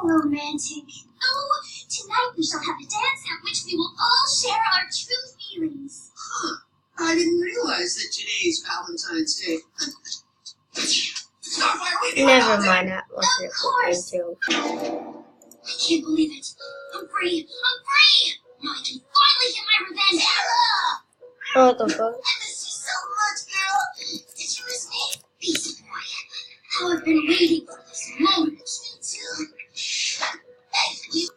romantic. Oh, tonight we shall have a dance at which we will all share our true feelings. Huh. I didn't realize that today's Valentine's Day. Never mind that. Of course. I can't believe it. I'm free. I'm free. Now I can finally get my revenge. Sarah! What the fuck? I miss you so much, girl. Did you miss me? Beast boy. How I've been waiting for this moment. Me too. Hey, you.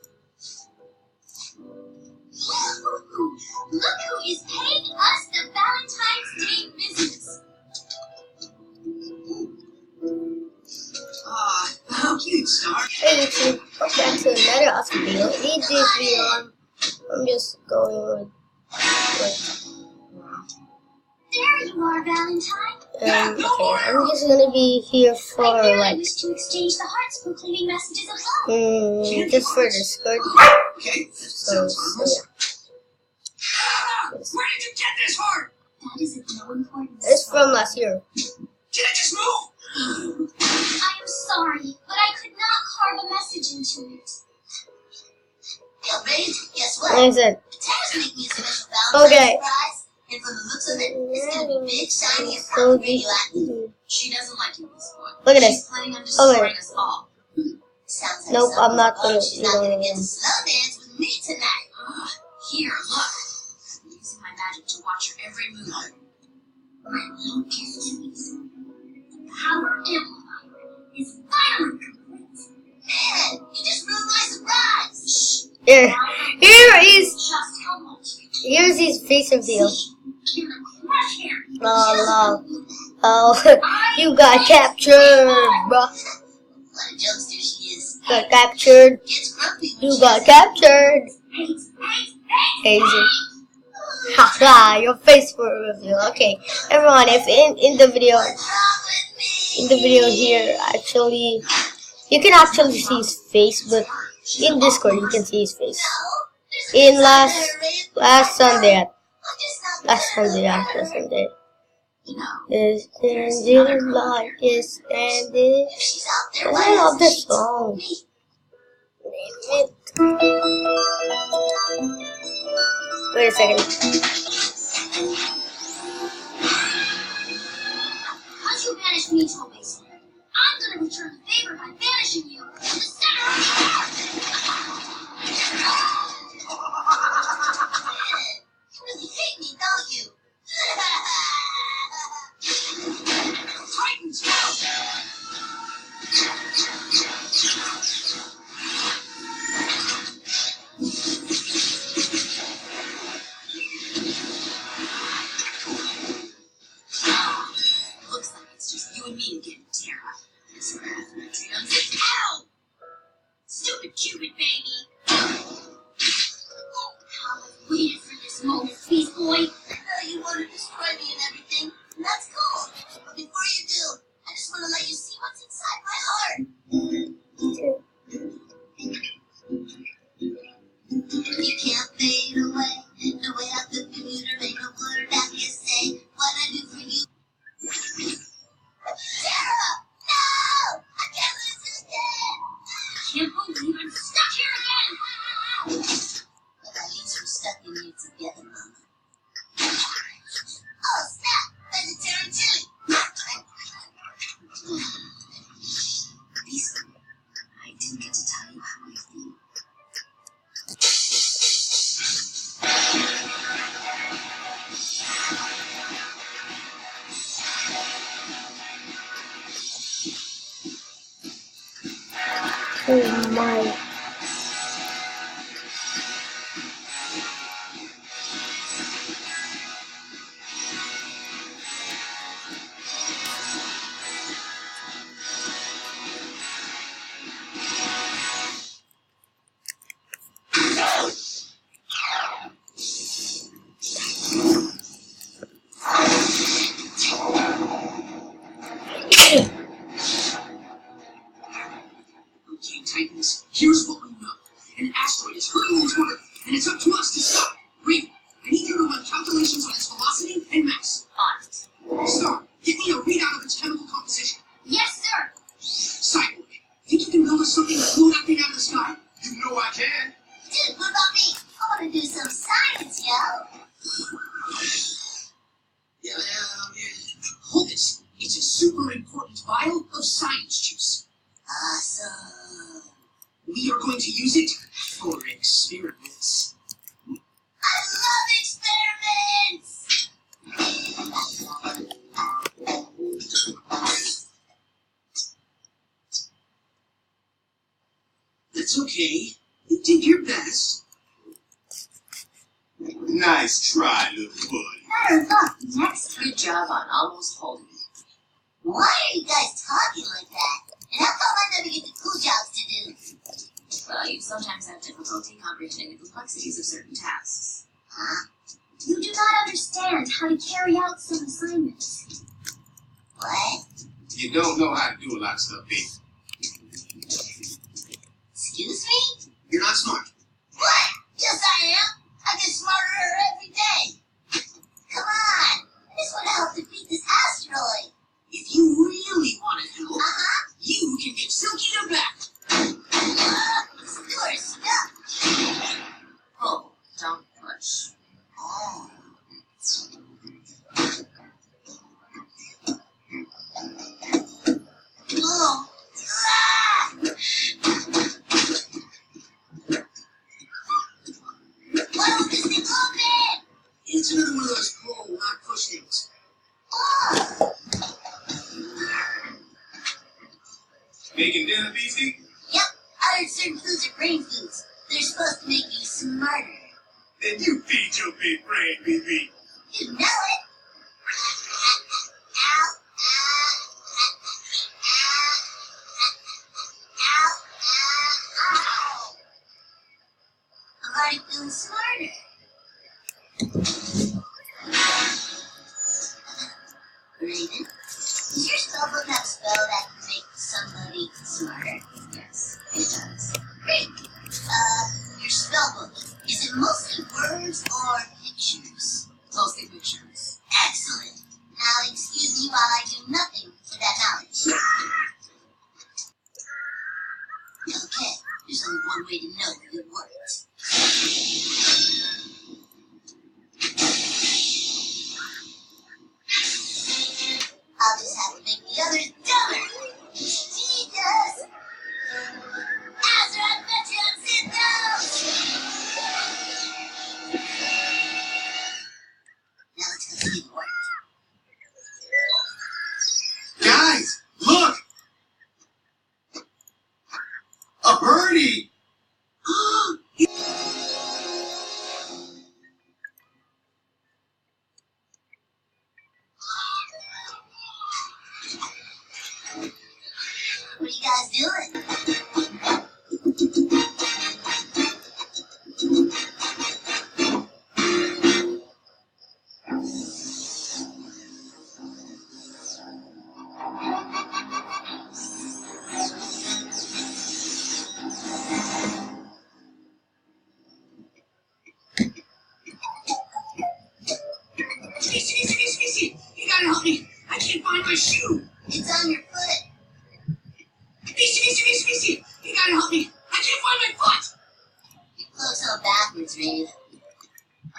Look who is paying us the Valentine's Day business. How cute, Star. Hey YouTube, welcome back to another awesome video. In this video, I'm just going with There you are, Valentine. okay, I'm just gonna be here for I like wish to exchange the hearts proclaiming messages of love. just for Discord. Okay, that So, sounds harmless. Where did you get this heart? That is of no importance. It's from last year. Did it just move? I am sorry, but I could not carve a message into it. Yo, babe, guess what? Like I said, Taz making me a special Valentine's okay. surprise. And from the looks of it, it's gonna be big, shiny, and So perfect radioactive. She doesn't like you, Miss Boy. Look at She's this. planning on Okay. destroying us all. Sounds like Nope, I'm not something. gonna- She's not gonna get to slow dance with me tonight. Here, look. I'm using my magic to watch her every move. My little destinies. The power amplifier is finally complete. Man, you just ruined my surprise. Shh. Here is Just how much here's his face reveal. you're gonna crush him. Oh, you got captured, bro. What a jokester she is. Got captured. Gets grumpy when You she got doesn't- captured. Hate. Easy. Haha, your face for reveal. Okay, everyone, if in the video What's wrong with me? here, actually, you can actually see his face, but in Discord you can see his face. In last Sunday, last Sunday. You know, This engine light is standing. if she's out there, I why love doesn't this she talk song. to me? Wait a second. Once you banish me to a wasteland, I'm gonna return the favor by banishing you to the center of the earth. You really hate me, don't you? Titans, go! Looks like it's just you and me again, Tara. This mathematic unzip. Ow! Stupid Cupid baby. How I've waited for this moment, Beast Boy. I know you want to destroy me and everything, and that's cool. But before you do, I just want to let you see what's inside my heart. You can't fade away. The way I the computer make a word that you say. What I do for you. Sarah! No! I can't lose you again! Can't believe I'm stuck here again. But at least we're stuck in here together, Mama. Oh, snap! Vegetarian chili! Lisa, I didn't get to tell you how I feel. Oh my. Okay, Titans, here's what we know. An asteroid is hurtling into Earth, and it's up to us to stop it. Raven, I need you to run calculations on its velocity and mass. On it. Star, give me a readout of its chemical composition. Yes, sir. Cyborg, think you can build us something that blew that thing out of the Awesome. We are going to use it for experiments. I love experiments! That's okay. You did your best. Nice try, little buddy. Better luck next time. Good job on almost holding it. Why are you guys talking like that? And how come I never get the cool jobs to do? Well, you sometimes have difficulty comprehending the complexities of certain tasks. Huh? You do not understand how to carry out some assignments. What? You don't know how to do a lot of stuff, baby. Excuse me? You're not smart. What? Yes, I am. I get smarter every day. Come on. I just want to help defeat this asteroid. If you really want to help, Uh-huh. you can get Silky to back. This door is stuck. Oh, don't push. Oh. Oh. Ah! Why won't this thing open? It's another one of those pull, not push things. Oh. Making dinner, BC? Yep, I heard certain foods are brain foods. They're supposed to make you smarter. Then you feed your big brain, BB. You know it. Ow. Ow. I'm already feeling smarter. Raven, does your spellbook have a spell that can make somebody smarter? Yes, it does. Great. Your spellbook, is it mostly words or pictures? Mostly pictures. Excellent. Now excuse me while I do nothing with that knowledge. Okay, there's only one way to know if it worked. I'll just have to make the others dumber. Jesus! Azra, I bet you I'm sitting down! Now let's go see if it worked. Guys, look! A birdie! What are you guys doing? Easy. You gotta help me. I can't find my shoe. It's on your foot. Easy. You gotta help me. I can't find my foot. Your clothes all backwards, Rave.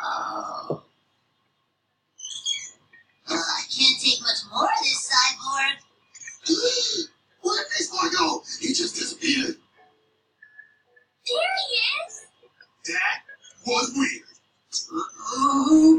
Oh. I can't take much more of this cyborg. Where did this boy go? He just disappeared. There he is. That was weird. Oh.